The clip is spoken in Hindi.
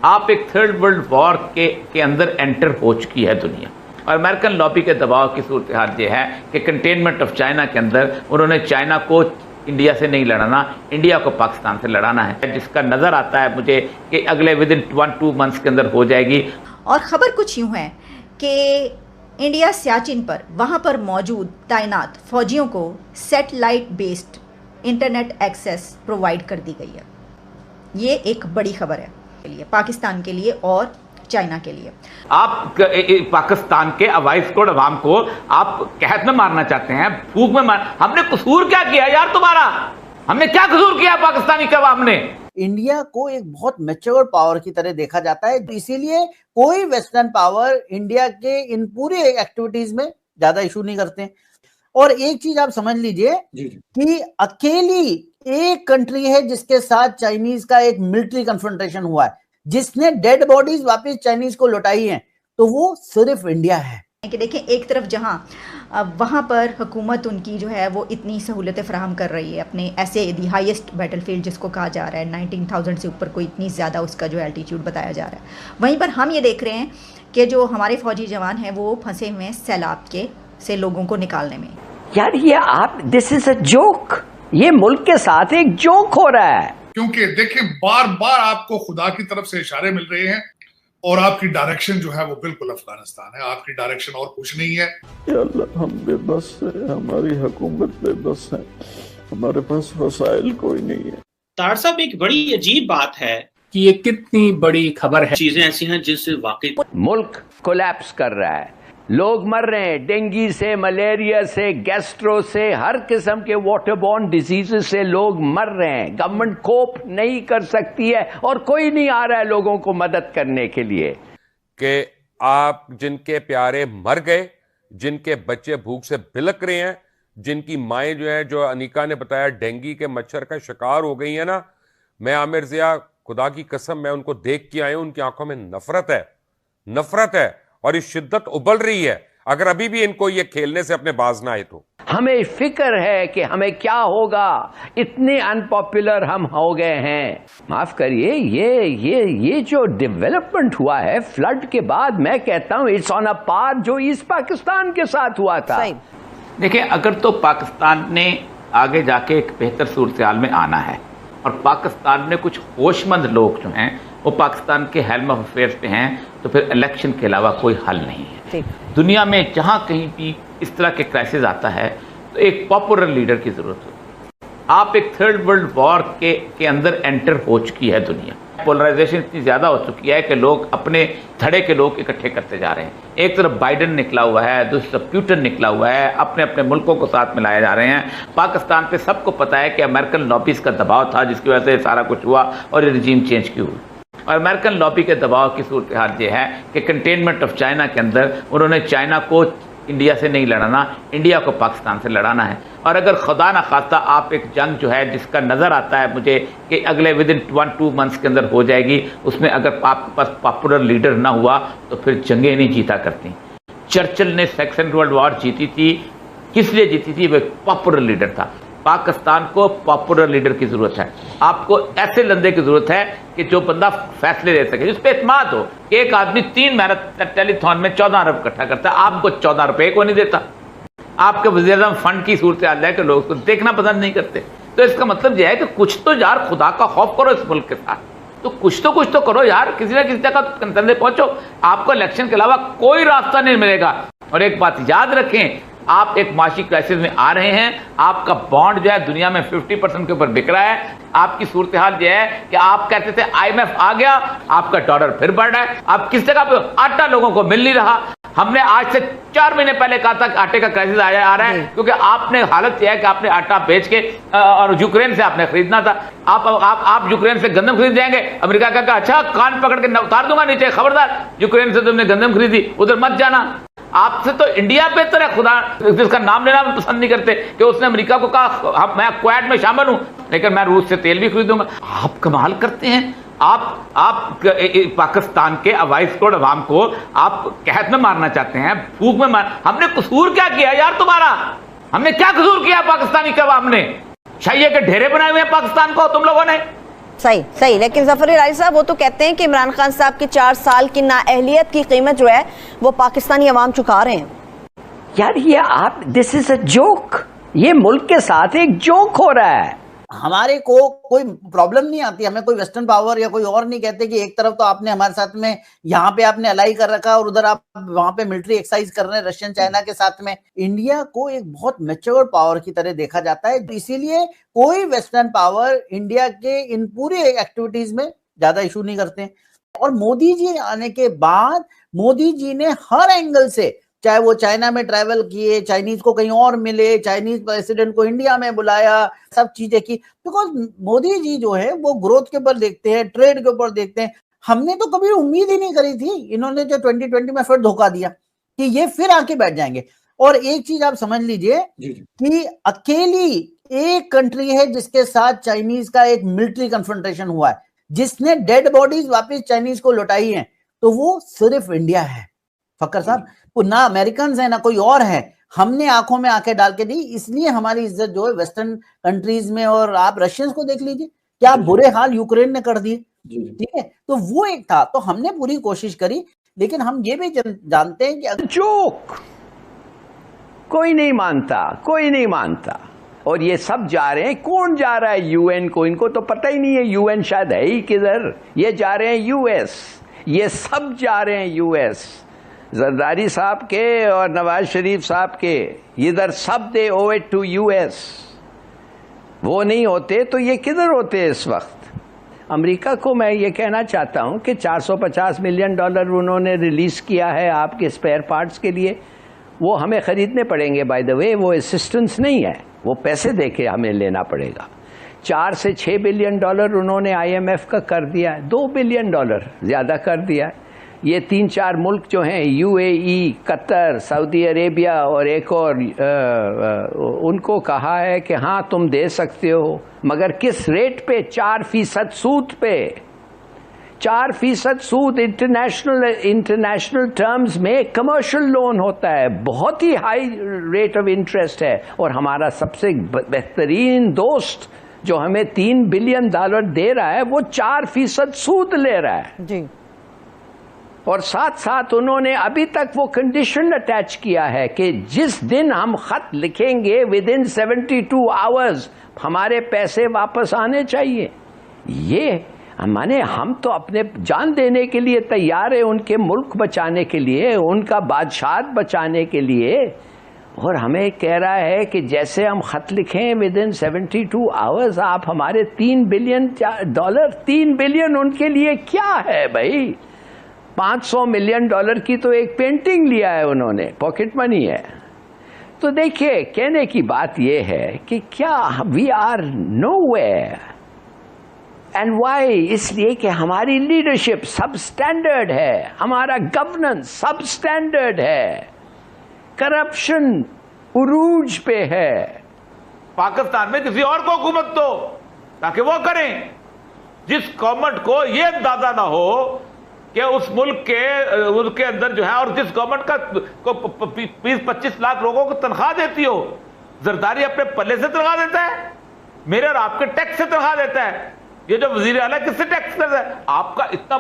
आप एक थर्ड वर्ल्ड वॉर के अंदर एंटर हो चुकी है दुनिया। और अमेरिकन लॉबी के दबाव की सूरत हाल ये है कि कंटेनमेंट ऑफ चाइना के अंदर उन्होंने चाइना को इंडिया से नहीं लड़ाना, इंडिया को पाकिस्तान से लड़ाना है, जिसका नज़र आता है मुझे कि अगले विद इन 1-2 मंथ्स के अंदर हो जाएगी। और ख़बर कुछ यूँ है कि इंडिया सियाचिन पर वहाँ पर मौजूद तैनात फौजियों को satellite based internet access provide कर दी गई है। ये एक बड़ी खबर है के लिए, पाकिस्तान के लिए और चाइना के लिए। आप पाकिस्तान के अवाइस कोड अवाम को आप कहत में मारना चाहते हैं, फूक में मार। हमने कसूर क्या किया यार तुम्हारा? हमने क्या कसूर किया पाकिस्तानी के अवाम ने? इंडिया को एक बहुत मैच्योर पावर की तरह देखा जाता है, इसीलिए कोई वेस्टर्न पावर इंडिया के इन पूरे एक्टिविटीज में ज्यादा इशू नहीं करते। और एक चीज आप समझ लीजिए कि अकेली एक कंट्री है जिसके साथ चाइनीज का एक मिलिट्री कन्फ्रंटेशन हुआ है, जिसने डेड बॉडीज वापस चाइनीज को लौटाई हैं, तो वो सिर्फ इंडिया है। कि देखें, एक तरफ जहां वहां पर हुकूमत उनकी जो है वो इतनी सहूलतें फराहम कर रही है अपने ऐसे दी हाईएस्ट बैटलफील्ड जिसको कहा जा रहा है, 19,000 से ऊपर को इतनी ज़्यादा उसका जो एल्टीट्यूड बताया जा रहा है। वहीं पर हम ये देख रहे हैं कि जो हमारे फौजी जवान हैं वो फंसे हुए हैं सैलाब के से लोगों को निकालने में। यार ये आप, दिस इज अ जोक, ये मुल्क के साथ एक जोक हो रहा है। क्योंकि देखिए बार बार आपको खुदा की तरफ से इशारे मिल रहे हैं और आपकी डायरेक्शन जो है वो बिल्कुल अफगानिस्तान है, आपकी डायरेक्शन और कुछ नहीं है। या अल्लाह, हम बेबस है, हमारी हुकूमत बेबस है, हमारे पास वसाइल कोई नहीं है। तार साहब, एक बड़ी अजीब बात है कि ये कितनी बड़ी खबर है। चीजें ऐसी हैं जिससे वाकई मुल्क कोलैप्स कर रहा है, लोग मर रहे हैं, डेंगू से, मलेरिया से, गैस्ट्रो से, हर किस्म के वाटरबॉर्न डिजीजेस से लोग मर रहे हैं। गवर्नमेंट कोप नहीं कर सकती है और कोई नहीं आ रहा है लोगों को मदद करने के लिए। कि आप जिनके प्यारे मर गए, जिनके बच्चे भूख से बिलक रहे हैं, जिनकी माएँ जो है, जो अनिका ने बताया डेंगू के मच्छर का शिकार हो गई है ना, मैं आमिर ज़िया, खुदा की कसम मैं उनको देख के आया हूं, उनकी आंखों में नफरत है और ये शिद्दत उबल रही है। अगर अभी भी इनको ये खेलने से अपने बाज ना आए तो हमें फिक्र है कि हमें क्या होगा, इतने अनपॉपुलर हम हो गए हैं। माफ करिए, ये जो डेवलपमेंट हुआ है फ्लड के बाद, मैं कहता हूं इट्स ऑन अ पार जो ईस्ट पाकिस्तान के साथ हुआ था। देखिए, अगर तो पाकिस्तान ने आगे जाके एक बेहतर सूरत हाल में आना है और पाकिस्तान में कुछ होशमंद लोग जो हैं वो पाकिस्तान के हेल्म ऑफ अफेयर्स पे हैं, तो फिर इलेक्शन के अलावा कोई हल नहीं है। दुनिया में जहां कहीं भी इस तरह के क्राइसिस आता है तो एक पॉपुलर लीडर की जरूरत होती है। आप एक थर्ड वर्ल्ड वॉर के अंदर एंटर हो चुकी है दुनिया। पोलराइजेशन इतनी ज़्यादा हो चुकी है कि लोग अपने धड़े के लोग इकट्ठे करते जा रहे हैं। एक तरफ बाइडन निकला हुआ है, दूसरी तरफ पुतिन निकला हुआ है, अपने अपने मुल्कों को साथ मिलाए जा रहे हैं। पाकिस्तान पे सबको पता है कि अमेरिकन लॉबीज का दबाव था जिसकी वजह से सारा कुछ हुआ और ये रिजीम चेंज क्यों हुई। और अमेरिकन लॉबी के दबाव की सूरत हाल ये है कि कंटेनमेंट ऑफ चाइना के अंदर उन्होंने चाइना को इंडिया से नहीं लड़ाना, इंडिया को पाकिस्तान से लड़ाना है। और अगर खुदा न खास्ता आप एक जंग जो है जिसका नज़र आता है मुझे कि अगले विद इन 1-2 मंथ्स के अंदर हो जाएगी, उसमें अगर आपके पास पॉपुलर लीडर ना हुआ तो फिर जंगें नहीं जीता करती। चर्चिल ने सेकंड वर्ल्ड वॉर जीती थी, किस लिए जीती थी? वो एक पॉपुलर लीडर था। पाकिस्तान को पॉपुलर लीडर की जरूरत है। आपको ऐसे लंदे की जरूरत है कि जो बंदा फैसले ले सके, जिस पे इत्मीनान हो। एक आदमी 3 महीने टेलीथॉन में 14 अरब इकट्ठा करता है, आपको 14 रुपए को नहीं देता। आपके वज़ीर-ए-आज़म फंड की सूरत हाल है कि लोग उसको देखना पसंद नहीं करते। तो इसका मतलब यह है कि कुछ तो यार खुदा का खौफ करो इस मुल्क के साथ, तो कुछ तो करो यार, किसी ना किसी जगह कंसर्न पहुंचो। आपको इलेक्शन के अलावा कोई रास्ता नहीं मिलेगा। और एक बात याद रखें, आप एक माशी क्राइसिस में आ रहे हैं, आपका बॉन्ड जो है दुनिया में 50% के ऊपर बिक रहा है। आपकी सूरत हाल यह है कि आप कहते थे IMF आ गया, आपका डॉलर फिर बढ़ रहा है। आप किस जगह पे? आटा लोगों को मिल नहीं रहा। हमने आज से 4 महीने पहले कहा था कि आटे का क्राइसिस आ रहा है, क्योंकि आपने हालत यह है कि आपने आटा बेच के और यूक्रेन से आपने खरीदना था। आप यूक्रेन से गंदम खरीद जाएंगे। अमेरिका का अच्छा, कान पकड़ के उतार दूंगा नीचे, खबरदार, यूक्रेन से तुमने गंदम खरीदी, उधर मत जाना। आपसे तो इंडिया बेहतर है, खुदा जिसका नाम लेना हम पसंद नहीं करते, कि उसने अमेरिका को कहा मैं क्वाड में शामिल हूं लेकिन मैं रूस से तेल भी खरीदूंगा। आप कमाल करते हैं। आप पाकिस्तान के अवाइस कोड अवाम को आप कहत में मारना चाहते हैं, फूक में मार। हमने कसूर क्या किया यार तुम्हारा? हमने क्या कसूर किया पाकिस्तानी के अवाम ने? शैये के ढेरे बनाए हुए हैं पाकिस्तान को तुम लोगों ने। सही सही, लेकिन जफर इलाही साहब वो तो कहते हैं कि इमरान खान साहब की 4 साल की नाअहलियत की कीमत जो है वो पाकिस्तानी अवाम चुका रहे हैं। यार ये आप, दिस इज अ जोक, ये मुल्क के साथ एक जोक हो रहा है। हमारे को कोई प्रॉब्लम नहीं आती, हमें कोई वेस्टर्न पावर या कोई और नहीं कहते कि एक तरफ तो आपने हमारे साथ में यहाँ पे आपने अलाई कर रखा और उधर आप वहां पे मिलिट्री एक्सरसाइज कर रहे हैं रशियन चाइना के साथ में। इंडिया को एक बहुत मैच्योर पावर की तरह देखा जाता है, इसीलिए कोई वेस्टर्न पावर इंडिया के इन पूरी एक्टिविटीज में ज्यादा इशू नहीं करते हैं। और मोदी जी आने के बाद मोदी जी ने हर एंगल से, चाहे वो चाइना में ट्रैवल किए, चाइनीज को कहीं और मिले, चाइनीज प्रेसिडेंट को इंडिया में बुलाया, सब चीजें की, बिकॉज मोदी जी जो है वो ग्रोथ के ऊपर देखते हैं, ट्रेड के ऊपर देखते हैं। हमने तो कभी उम्मीद ही नहीं करी थी, इन्होंने जो 2020 में फिर धोखा दिया कि ये फिर आके बैठ जाएंगे। और एक चीज आप समझ लीजिए कि अकेली एक कंट्री है जिसके साथ चाइनीज का एक मिलिट्री कन्फ्रंटेशन हुआ है, जिसने डेड बॉडीज वापस चाइनीज को लौटाई हैं, तो वो सिर्फ इंडिया है फक्कर साहब। ना अमेरिकन है ना कोई और है, हमने आंखों में आंखें डाल के दी, इसलिए हमारी इज्जत जो है वेस्टर्न कंट्रीज में। और आप रशियंस को देख लीजिए क्या बुरे हाल यूक्रेन ने कर दिए, ठीक है। तो वो एक था, तो हमने पूरी कोशिश करी, लेकिन हम ये भी जानते हैं कि जोक कोई नहीं मानता, कोई नहीं मानता। और ये सब जा रहे हैं, कौन जा रहा है यूएन को? इनको तो पता ही नहीं है यूएन शायद है ही किधर। ये जा रहे हैं यूएस, ये सब जा रहे हैं यूएस। जरदारी साहब के और नवाज शरीफ साहब के इधर सब दे ओwe इट टू यूएस। वो नहीं होते तो ये किधर होते इस वक्त? अमेरिका को मैं ये कहना चाहता हूं कि $450 मिलियन उन्होंने रिलीज किया है आपके स्पेयर पार्ट्स के लिए, वो हमें खरीदने पड़ेंगे। बाय द वे वो असिस्टेंस नहीं है, वो पैसे देके हमें लेना पड़ेगा। 4 से 6 बिलियन उन्होंने IMF का कर दिया है, $2 बिलियन ज्यादा कर दिया है। ये 3-4 मुल्क जो हैं UAE, कतर, सऊदी अरेबिया और एक और उनको कहा है कि हाँ तुम दे सकते हो, मगर किस रेट पे? 4% सूद पे। 4% सूद इंटरनेशनल टर्म्स में कमर्शियल लोन होता है, बहुत ही हाई रेट ऑफ इंटरेस्ट है। और हमारा सबसे बेहतरीन दोस्त जो हमें $3 बिलियन दे रहा है, वो 4% सूद ले रहा है जी। और साथ साथ उन्होंने अभी तक वो कंडीशन अटैच किया है कि जिस दिन हम खत लिखेंगे विदिन 72 आवर्स हमारे पैसे वापस आने चाहिए। ये माने हम तो अपने जान देने के लिए तैयार है, उनके मुल्क बचाने के लिए, उनका बादशाह बचाने के लिए। और हमें कह रहा है कि जैसे हम खत लिखें विदिन 72 आवर्स आप हमारे $3 बिलियन। 3 बिलियन उनके लिए क्या है भाई? $500 मिलियन की तो एक पेंटिंग लिया है उन्होंने, पॉकेट मनी है। तो देखिए कहने की बात यह है कि क्या we are nowhere and why? इसलिए कि हमारी लीडरशिप सब स्टैंडर्ड है, हमारा गवर्नेंस सब स्टैंडर्ड है, करप्शन उरूज पे है। पाकिस्तान में किसी और को हुकूमत दो ताकि वो करें, जिस गवर्नमेंट को ये अंदाजा ना हो कि उस मुल्क के अंदर जो है, और जिस गवर्नमेंट का 20-25 लाख लोगों को तनख्वाह देती हो। जरदारी अपने पल्ले से तनख्वाह देता है, मेरे और आपके टैक्स से तनख्वाह देता है। ये जो वजीर आला किससे टैक्स देता है? आपका इतना